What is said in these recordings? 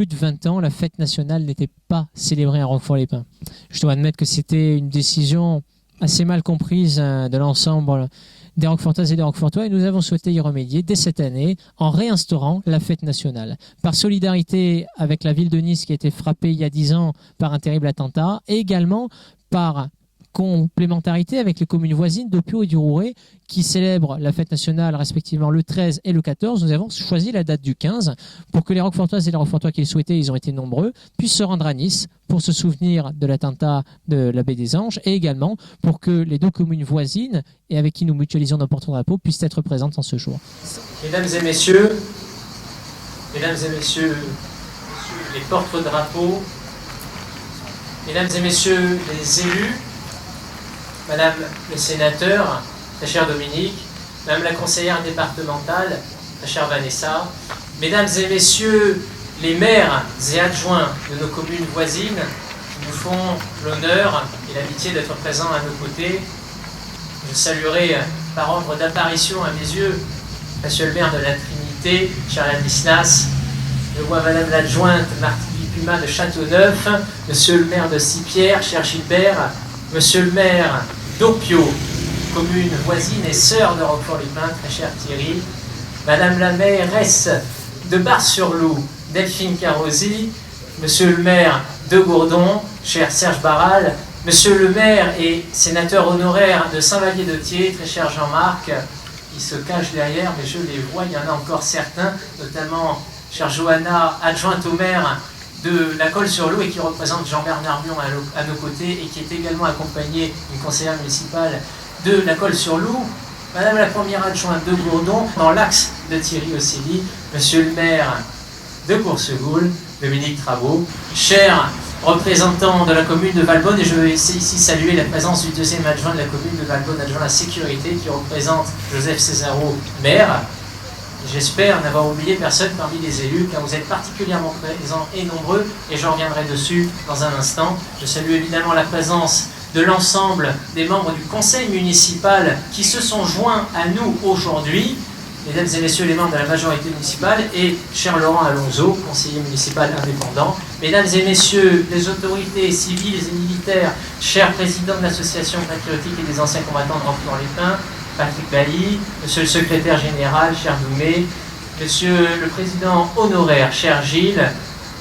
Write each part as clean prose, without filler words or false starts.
plus de 20 ans, la fête nationale n'était pas célébrée à Roquefort-les-Pins. Je dois admettre que c'était une décision assez mal comprise de l'ensemble des Roquefortoises et des Roquefortois, et nous avons souhaité y remédier dès cette année en réinstaurant la fête nationale. Par solidarité avec la ville de Nice qui a été frappée il y a 10 ans par un terrible attentat, et également par complémentarité avec les communes voisines d'Opio et du Rouret qui célèbrent la fête nationale respectivement le 13 et le 14. Nous avons choisi la date du 15 pour que les Roquefortoises et les Roquefortois qui le souhaitaient, ils ont été nombreux, puissent se rendre à Nice pour se souvenir de l'attentat de la baie des Anges, et également pour que les deux communes voisines et avec qui nous mutualisons nos porte-drapeaux puissent être présentes en ce jour. Mesdames et messieurs, les porte-drapeaux, mesdames et messieurs les élus, Madame le sénateur, très chère Dominique, Madame la conseillère départementale, très chère Vanessa, Mesdames et Messieurs les maires et adjoints de nos communes voisines qui nous font l'honneur et l'amitié d'être présents à nos côtés, je saluerai par ordre d'apparition à mes yeux Monsieur le maire de la Trinité, cher Ladislas, je vois Madame l'adjointe Martine Puma de Châteauneuf, Monsieur le maire de Sipierre, cher Gilbert, Monsieur le maire d'Opio, commune voisine et sœur de Roquefort-les-Pins, très cher Thierry, Madame la mairesse de Bar-sur-Loup, Delphine Carosi, Monsieur le maire de Gourdon, cher Serge Barral, Monsieur le maire et sénateur honoraire de Saint-Vallier-de-Thiers, très cher Jean-Marc, il se cache derrière, mais je les vois, il y en a encore certains, notamment chère Johanna, adjointe au maire de la Colle-sur-Loup et qui représente Jean-Bernard Mion à nos côtés et qui est également accompagnée d'une conseillère municipale de la Colle-sur-Loup, Madame la première adjointe de Gourdon, dans l'axe de Thierry Ossili, Monsieur le maire de Coursegoule, Dominique Travaux, cher représentant de la commune de Valbonne, et je veux ici saluer la présence du deuxième adjoint de la commune de Valbonne, adjoint à la sécurité, qui représente Joseph Césaro, maire. J'espère n'avoir oublié personne parmi les élus, car vous êtes particulièrement présents et nombreux, et je reviendrai dessus dans un instant. Je salue évidemment la présence de l'ensemble des membres du conseil municipal qui se sont joints à nous aujourd'hui, mesdames et messieurs les membres de la majorité municipale, et cher Laurent Alonso, conseiller municipal indépendant, mesdames et messieurs les autorités civiles et militaires, cher président de l'association patriotique et des anciens combattants de Roquefort-les-Pins, Patrick Bally, monsieur le secrétaire général, cher Doumé, monsieur le président honoraire, cher Gilles,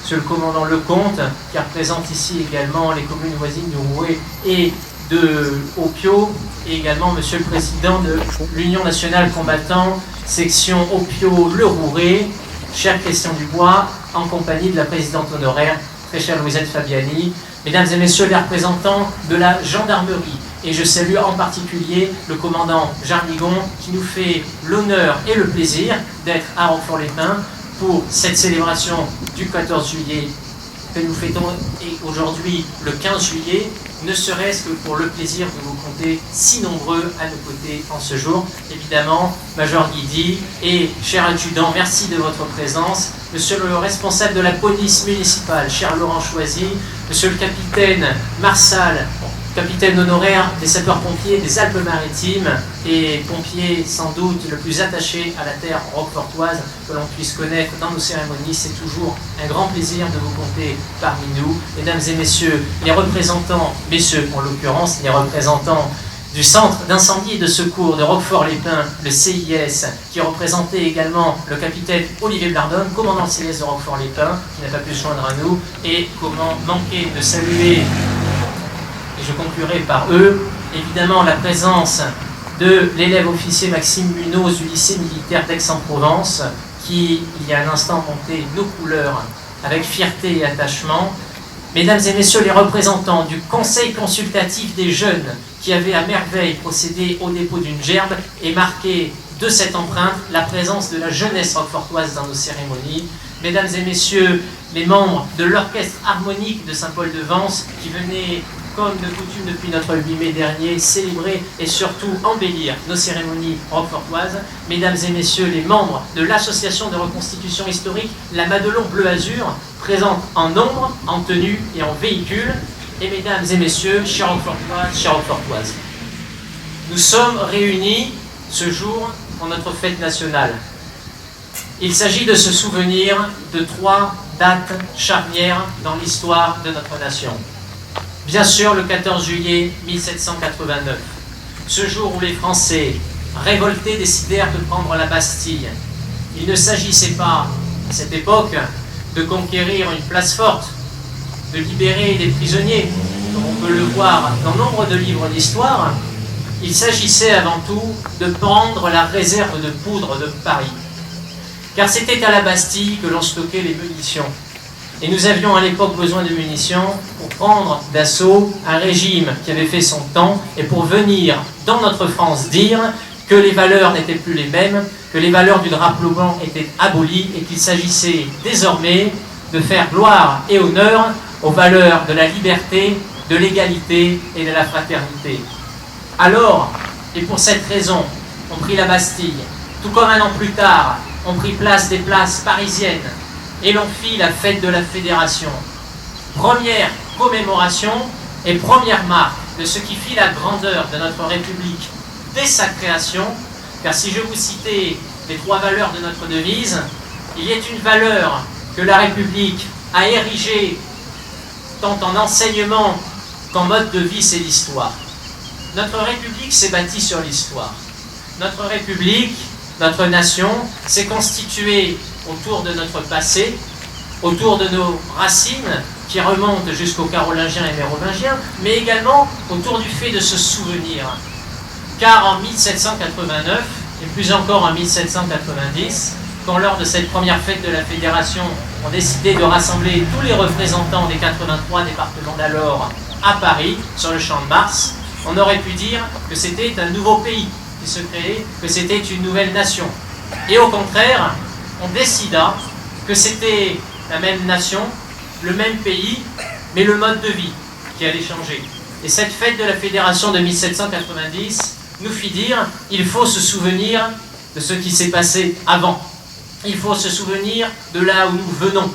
monsieur le commandant Lecomte, qui représente ici également les communes voisines du Rouet et de Opio, et également monsieur le président de l'Union nationale combattant, section Opio-Le Rouret, cher Christian Dubois, en compagnie de la présidente honoraire, très chère Louisette Fabiani, mesdames et messieurs les représentants de la gendarmerie, et je salue en particulier le commandant Jarnigon qui nous fait l'honneur et le plaisir d'être à Roquefort-les-Pins pour cette célébration du 14 juillet que nous fêtons aujourd'hui le 15 juillet, ne serait-ce que pour le plaisir de vous compter si nombreux à nos côtés en ce jour. Évidemment, Major Guidi et cher adjudant, merci de votre présence. Monsieur le responsable de la police municipale, cher Laurent Choisy, monsieur le capitaine Marsal, capitaine honoraire des sapeurs-pompiers des Alpes-Maritimes et pompier sans doute le plus attaché à la terre roquefortoise que l'on puisse connaître dans nos cérémonies. C'est toujours un grand plaisir de vous compter parmi nous. Mesdames et messieurs, les représentants, messieurs en l'occurrence, les représentants du centre d'incendie et de secours de Roquefort-les-Pins, le CIS, qui représentait également le capitaine Olivier Blardone, commandant le CIS de Roquefort-les-Pins, qui n'a pas pu se joindre à nous, et comment manquer de saluer, et je conclurai par eux, évidemment la présence de l'élève officier Maxime Munoz du lycée militaire d'Aix-en-Provence, qui, il y a un instant, montait nos couleurs avec fierté et attachement. Mesdames et messieurs les représentants du Conseil consultatif des jeunes, qui avait à merveille procédé au dépôt d'une gerbe et marqué de cette empreinte la présence de la jeunesse roquefortoise dans nos cérémonies. Mesdames et messieurs les membres de l'orchestre harmonique de Saint-Paul-de-Vence, qui venaient comme de coutume depuis notre 8 mai dernier, célébrer et surtout embellir nos cérémonies roquefortoises. Mesdames et messieurs les membres de l'association de reconstitution historique La Madelon Bleu-Azur, présente en nombre, en tenue et en véhicule. Et mesdames et messieurs, chers roquefortoises, chères roquefortoises, nous sommes réunis ce jour pour notre fête nationale. Il s'agit de se souvenir de 3 date charnière dans l'histoire de notre nation. Bien sûr, le 14 juillet 1789, ce jour où les Français, révoltés, décidèrent de prendre la Bastille. Il ne s'agissait pas, à cette époque, de conquérir une place forte, de libérer des prisonniers, comme on peut le voir dans nombre de livres d'histoire. Il s'agissait avant tout de prendre la réserve de poudre de Paris. Car c'était à la Bastille que l'on stockait les munitions. Et nous avions à l'époque besoin de munitions pour prendre d'assaut un régime qui avait fait son temps et pour venir dans notre France dire que les valeurs n'étaient plus les mêmes, que les valeurs du drapeau blanc étaient abolies et qu'il s'agissait désormais de faire gloire et honneur aux valeurs de la liberté, de l'égalité et de la fraternité. Alors, et pour cette raison, on prit la Bastille. Tout comme un an plus tard, on prit place des places parisiennes et l'on fit la fête de la Fédération. Première commémoration et première marque de ce qui fit la grandeur de notre République dès sa création, car si je vous citais les 3 valeurs de notre devise, il y a une valeur que la République a érigée tant en enseignement qu'en mode de vie, c'est l'histoire. Notre République s'est bâtie sur l'histoire. Notre République, notre nation, s'est constituée autour de notre passé, autour de nos racines qui remontent jusqu'aux Carolingiens et Mérovingiens, mais également autour du fait de se souvenir. Car en 1789, et plus encore en 1790, quand lors de cette première fête de la Fédération, on décidait de rassembler tous les représentants des 83 départements d'alors à Paris, sur le Champ de Mars, on aurait pu dire que c'était un nouveau pays qui se créait, que c'était une nouvelle nation. Et au contraire, on décida que c'était la même nation, le même pays, mais le mode de vie qui allait changer. Et cette fête de la Fédération de 1790 nous fit dire il faut se souvenir de ce qui s'est passé avant. Il faut se souvenir de là où nous venons.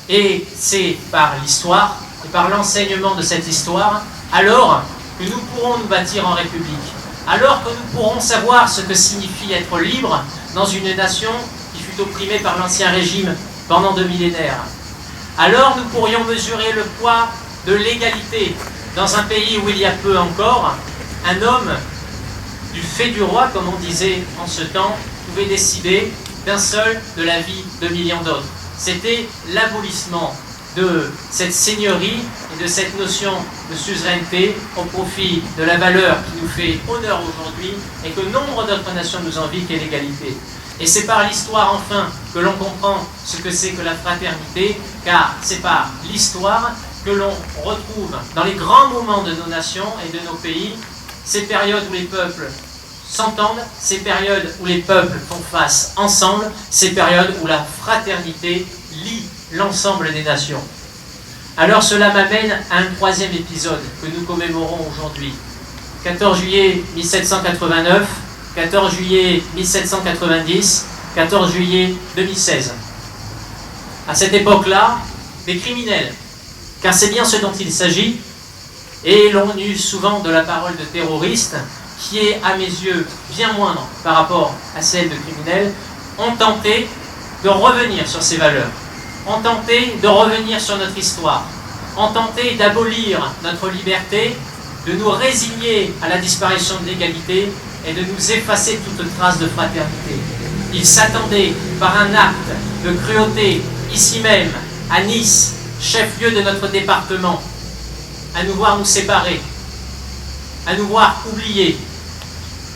Et c'est par l'histoire et par l'enseignement de cette histoire alors que nous pourrons nous bâtir en République. Alors que nous pourrons savoir ce que signifie être libre dans une nation qui fut opprimée par l'Ancien Régime pendant 2 millénaires. Alors nous pourrions mesurer le poids de l'égalité dans un pays où il y a peu encore, un homme, du fait du roi, comme on disait en ce temps, pouvait décider d'un seul de la vie de millions d'autres. C'était l'abolissement de cette seigneurie et de cette notion de suzeraineté au profit de la valeur qui nous fait honneur aujourd'hui et que nombre d'autres nations nous envient, qu'est l'égalité. Et c'est par l'histoire enfin que l'on comprend ce que c'est que la fraternité, car c'est par l'histoire que l'on retrouve dans les grands moments de nos nations et de nos pays ces périodes où les peuples s'entendent, ces périodes où les peuples font face ensemble, ces périodes où la fraternité lie l'ensemble des nations. Alors cela m'amène à un 3e épisode que nous commémorons aujourd'hui. 14 juillet 1789, 14 juillet 1790, 14 juillet 2016. À cette époque-là, des criminels, car c'est bien ce dont il s'agit, et l'on use souvent de la parole de terroriste, qui est à mes yeux bien moindre par rapport à celle de criminels, ont tenté de revenir sur ces valeurs, ont tenté de revenir sur notre histoire, ont tenté d'abolir notre liberté, de nous résigner à la disparition de l'égalité et de nous effacer toute trace de fraternité. Ils s'attendaient par un acte de cruauté, ici même, à Nice, chef-lieu de notre département, à nous voir nous séparer, à nous voir oublier,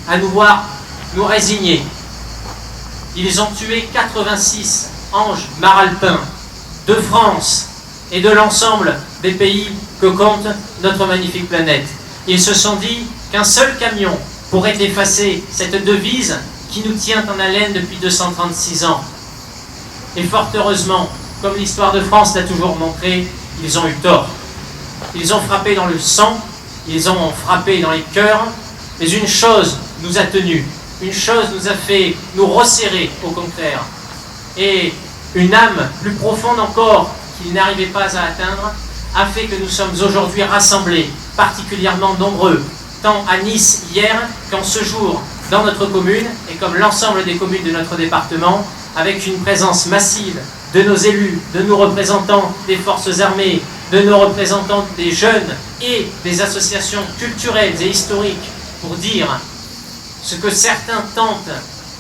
à nous voir nous résigner. Ils ont tué 86 anges maralpins de France et de l'ensemble des pays que compte notre magnifique planète. Ils se sont dit qu'un seul camion pourrait effacer cette devise qui nous tient en haleine depuis 236 ans. Et fort heureusement, comme l'histoire de France l'a toujours montré, ils ont eu tort. Ils ont frappé dans le sang, ils ont frappé dans les cœurs, mais une chose nous a tenus, une chose nous a fait nous resserrer au contraire. Et une âme plus profonde encore qu'ils n'arrivaient pas à atteindre a fait que nous sommes aujourd'hui rassemblés, particulièrement nombreux, tant à Nice hier qu'en ce jour dans notre commune, et comme l'ensemble des communes de notre département, avec une présence massive de nos élus, de nos représentants des forces armées, de nos représentants des jeunes et des associations culturelles et historiques pour dire ce que certains tentent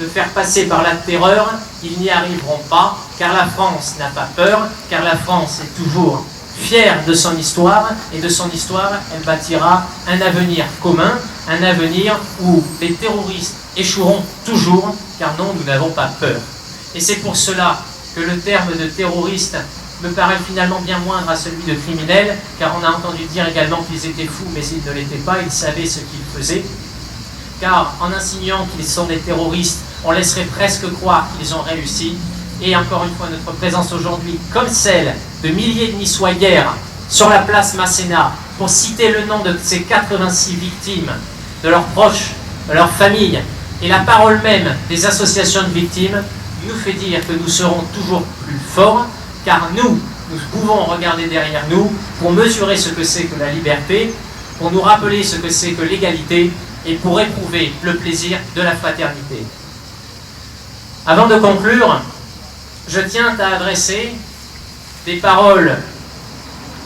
de faire passer par la terreur, ils n'y arriveront pas, car la France n'a pas peur, car la France est toujours fière de son histoire, et de son histoire, elle bâtira un avenir commun, un avenir où les terroristes échoueront toujours, car non, nous n'avons pas peur. Et c'est pour cela que le terme de terroriste me paraît finalement bien moindre à celui de criminel, car on a entendu dire également qu'ils étaient fous, mais ils ne l'étaient pas, ils savaient ce qu'ils faisaient. Car en insinuant qu'ils sont des terroristes, on laisserait presque croire qu'ils ont réussi. Et encore une fois, notre présence aujourd'hui, comme celle de milliers de Niçois hier, sur la place Masséna, pour citer le nom de ces 86 victimes, de leurs proches, de leurs familles, et la parole même des associations de victimes, nous fait dire que nous serons toujours plus forts, car nous pouvons regarder derrière nous pour mesurer ce que c'est que la liberté, pour nous rappeler ce que c'est que l'égalité, et pour éprouver le plaisir de la fraternité. Avant de conclure, je tiens à adresser des paroles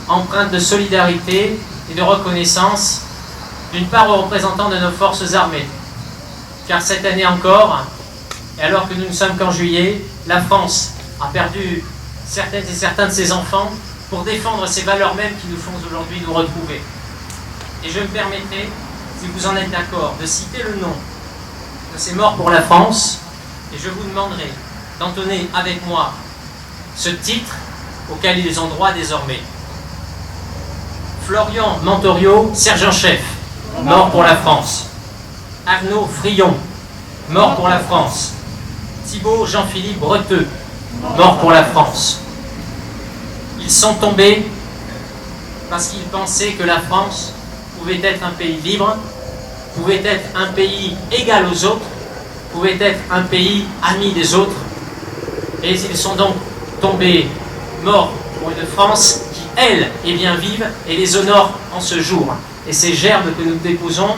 empreintes de solidarité et de reconnaissance, d'une part aux représentants de nos forces armées. Car cette année encore, et alors que nous ne sommes qu'en juillet, la France a perdu certaines et certains de ses enfants pour défendre ces valeurs mêmes qui nous font aujourd'hui nous retrouver. Et je me permettrai, si vous en êtes d'accord, de citer le nom de ces morts pour la France, et je vous demanderai d'entonner avec moi ce titre auquel ils ont droit désormais. Florian Mantorio, sergent-chef, mort pour la France. Arnaud Frion, mort pour la France. Thibaut Jean-Philippe Breteux, mort pour la France. Ils sont tombés parce qu'ils pensaient que la France pouvait être un pays libre, pouvait être un pays égal aux autres, pouvait être un pays ami des autres. Et ils sont donc tombés morts pour une France qui, elle, est bien vive et les honore en ce jour. Et ces gerbes que nous déposons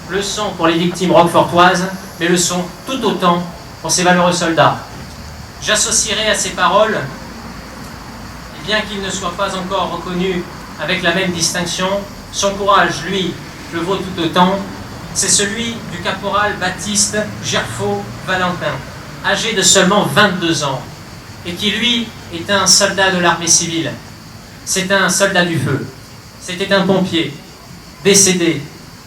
le sont pour les victimes roquefortoises, mais le sont tout autant pour ces valeureux soldats. J'associerai à ces paroles, et bien qu'il ne soit pas encore reconnu avec la même distinction, son courage, lui, le vaut tout autant. C'est celui du caporal Baptiste Gerfaux Valentin, âgé de seulement 22 ans, et qui, lui, est un soldat de l'armée civile. C'est un soldat du feu. C'était un pompier, décédé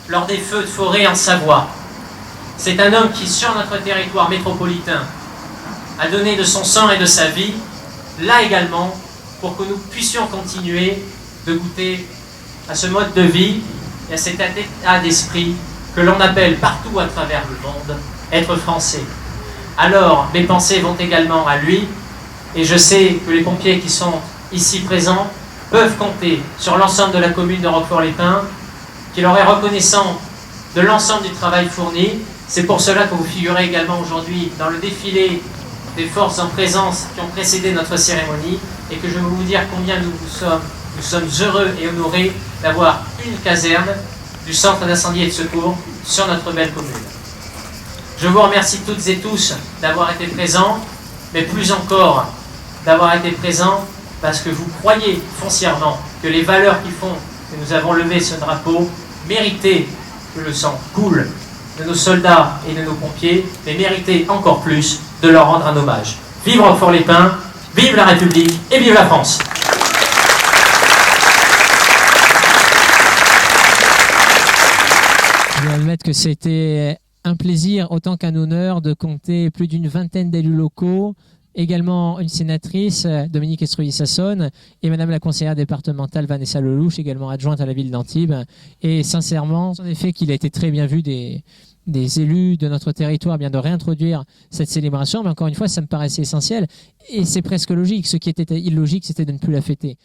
lors des feux de forêt en Savoie. C'est un homme qui, sur notre territoire métropolitain, a donné de son sang et de sa vie, là également, pour que nous puissions continuer de goûter à ce mode de vie et à cet état d'esprit que l'on appelle partout à travers le monde être français. Alors, mes pensées vont également à lui, et je sais que les pompiers qui sont ici présents peuvent compter sur l'ensemble de la commune de Roquefort-les-Pins, qui leur est reconnaissant de l'ensemble du travail fourni. C'est pour cela que vous figurez également aujourd'hui dans le défilé des forces en présence qui ont précédé notre cérémonie, et que je veux vous dire combien nous sommes heureux et honorés d'avoir une caserne du centre d'incendie et de secours sur notre belle commune. Je vous remercie toutes et tous d'avoir été présents, mais plus encore d'avoir été présents parce que vous croyez foncièrement que les valeurs qui font que nous avons levé ce drapeau méritaient que le sang coule de nos soldats et de nos pompiers, mais méritaient encore plus de leur rendre un hommage. Vive Roquefort-les-Pins, vive la République et vive la France! Je dois admettre que c'était un plaisir autant qu'un honneur de compter plus d'une vingtaine d'élus locaux, également une sénatrice, Dominique Estroyer-Sassonne, et madame la conseillère départementale Vanessa Lelouch, également adjointe à la ville d'Antibes. Et sincèrement, en effet, qu'il a été très bien vu des élus de notre territoire bien de réintroduire cette célébration, mais encore une fois, ça me paraissait essentiel. Et c'est presque logique. Ce qui était illogique, c'était de ne plus la fêter.